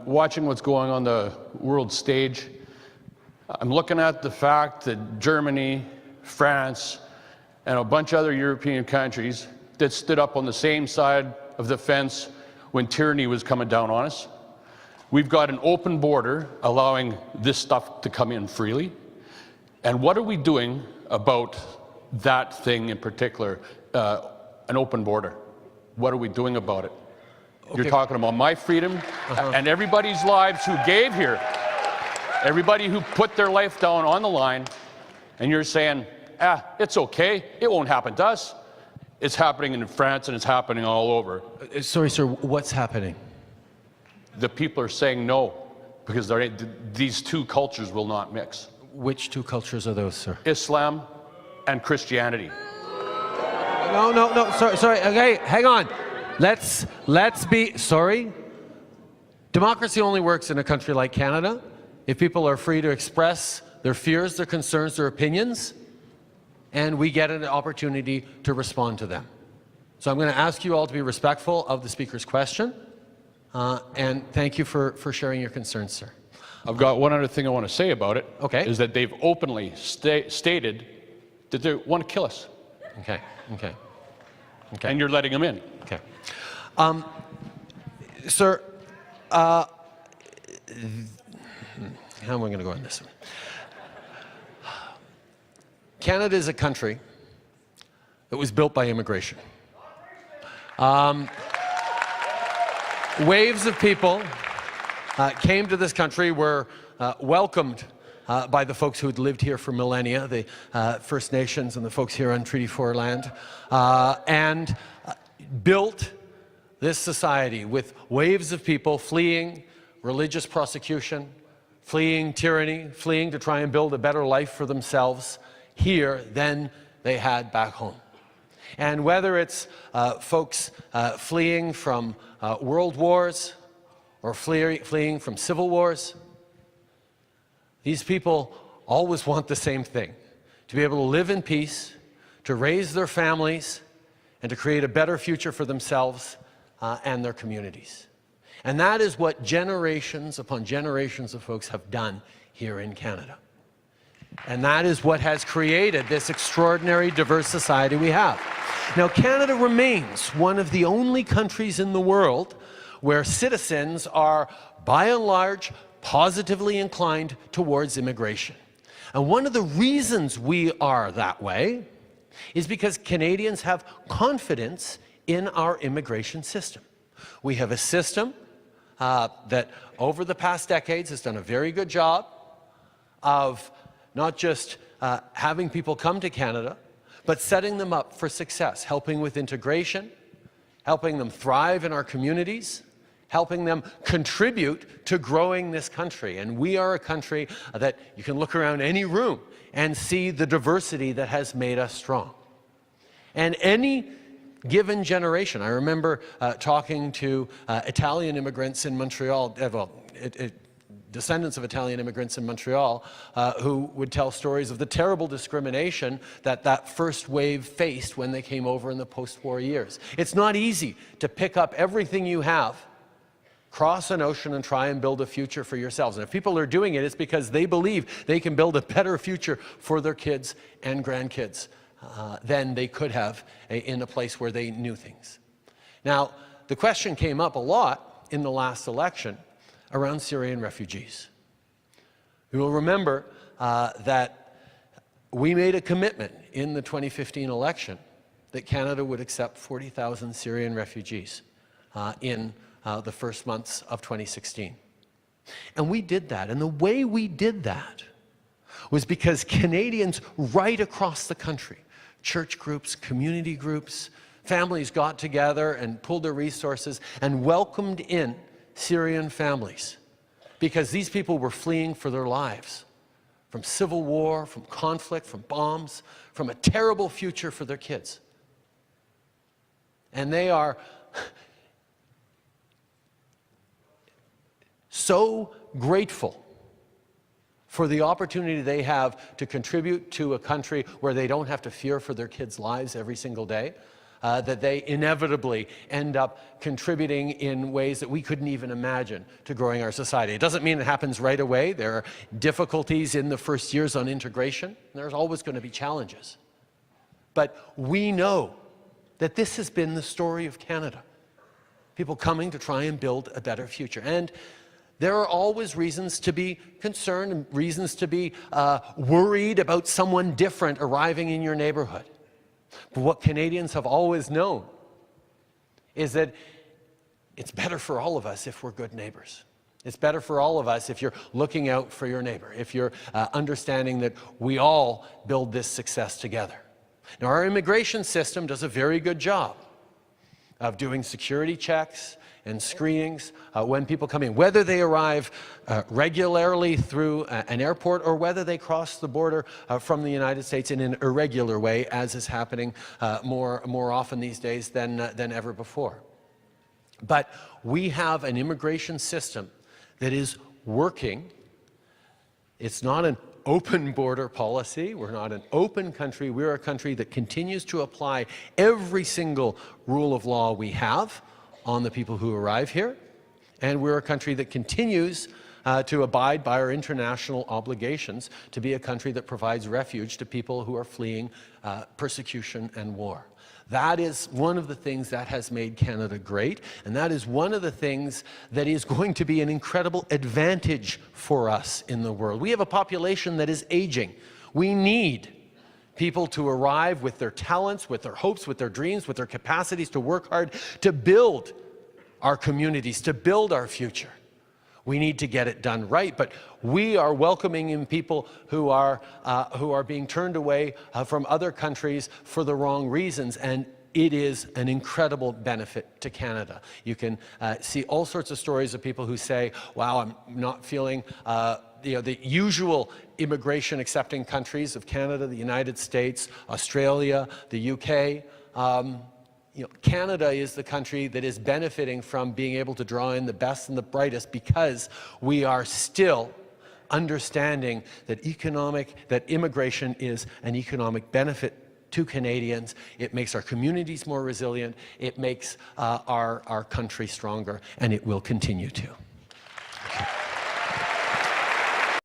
I'm watching what's going on the world stage. I'm looking at the fact that Germany, France, and a bunch of other European countries that stood up on the same side of the fence when tyranny was coming down on us. We've got an open border allowing this stuff to come in freely. And what are we doing about that thing in particular, an open border? What are we doing about it? Okay. You're talking about my freedom and everybody's lives who gave here, everybody who put their life down on the line, and you're saying, it's okay, it won't happen to us. It's happening in France and it's happening all over. Sorry, sir, what's happening? The people are saying no, because these two cultures will not mix. Which two cultures are those, sir? Islam and Christianity. No, sorry, okay, hang on. Let's be, sorry? Democracy only works in a country like Canada if people are free to express their fears, their concerns, their opinions, and we get an opportunity to respond to them. So I'm going to ask you all to be respectful of the speaker's question, and thank you for sharing your concerns, sir. I've got one other thing I want to say about it, okay. Is that they've openly stated that they want to kill us. Okay. And you're letting them in. Okay. Sir, how am I going to go on this one? Canada is a country that was built by immigration. Waves of people came to this country, were welcomed by the folks who had lived here for millennia, the First Nations and the folks here on Treaty 4 land, and built this society with waves of people fleeing religious persecution, fleeing tyranny, fleeing to try and build a better life for themselves here than they had back home. And whether it's folks fleeing from world wars or fleeing from civil wars, these people always want the same thing: to be able to live in peace, to raise their families, and to create a better future for themselves and their communities. And that is what generations upon generations of folks have done here in Canada. And that is what has created this extraordinary diverse society we have. Now, Canada remains one of the only countries in the world where citizens are, by and large, positively inclined towards immigration. And one of the reasons we are that way is because Canadians have confidence in our immigration system. We have a system that over the past decades has done a very good job of not just having people come to Canada, but setting them up for success, helping with integration, helping them thrive in our communities, helping them contribute to growing this country. And we are a country that you can look around any room and see the diversity that has made us strong. And any given generation, I remember talking to Italian immigrants in Montreal, descendants of Italian immigrants in Montreal, who would tell stories of the terrible discrimination that first wave faced when they came over in the post-war years. It's not easy to pick up everything you have, cross an ocean, and try and build a future for yourselves. And if people are doing it, it's because they believe they can build a better future for their kids and grandkids than they could have in a place where they knew things. Now, the question came up a lot in the last election around Syrian refugees. You will remember that we made a commitment in the 2015 election that Canada would accept 40,000 Syrian refugees in the first months of 2016. And we did that. And the way we did that was because Canadians right across the country, church groups, community groups, families got together and pulled their resources and welcomed in Syrian families, because these people were fleeing for their lives from civil war, from conflict, from bombs, from a terrible future for their kids. And they are so grateful for the opportunity they have to contribute to a country where they don't have to fear for their kids' lives every single day, that they inevitably end up contributing in ways that we couldn't even imagine to growing our society. It doesn't mean it happens right away. There are difficulties in the first years on integration. There's always going to be challenges. But we know that this has been the story of Canada. People coming to try and build a better future. And there are always reasons to be concerned and reasons to be worried about someone different arriving in your neighborhood. But what Canadians have always known is that it's better for all of us if we're good neighbors. It's better for all of us if you're looking out for your neighbor, if you're understanding that we all build this success together. Now, our immigration system does a very good job of doing security checks and screenings when people come in, whether they arrive regularly through an airport or whether they cross the border from the United States in an irregular way, as is happening more often these days than ever before. But we have an immigration system that is working. It's not an open border policy. We're not an open country. We're a country that continues to apply every single rule of law we have on the people who arrive here, and we're a country that continues to abide by our international obligations to be a country that provides refuge to people who are fleeing persecution and war. That is one of the things that has made Canada great, and that is one of the things that is going to be an incredible advantage for us in the world. We have a population that is aging. We need people to arrive with their talents, with their hopes, with their dreams, with their capacities to work hard, to build our communities, to build our future. We need to get it done right, but we are welcoming in people who are being turned away from other countries for the wrong reasons, and it is an incredible benefit to Canada. You can see all sorts of stories of people who say, wow, I'm not feeling the usual immigration accepting countries of Canada, the United States, Australia, the UK. Canada is the country that is benefiting from being able to draw in the best and the brightest because we are still understanding that immigration is an economic benefit to Canadians. It makes our communities more resilient. It makes our country stronger, and it will continue to.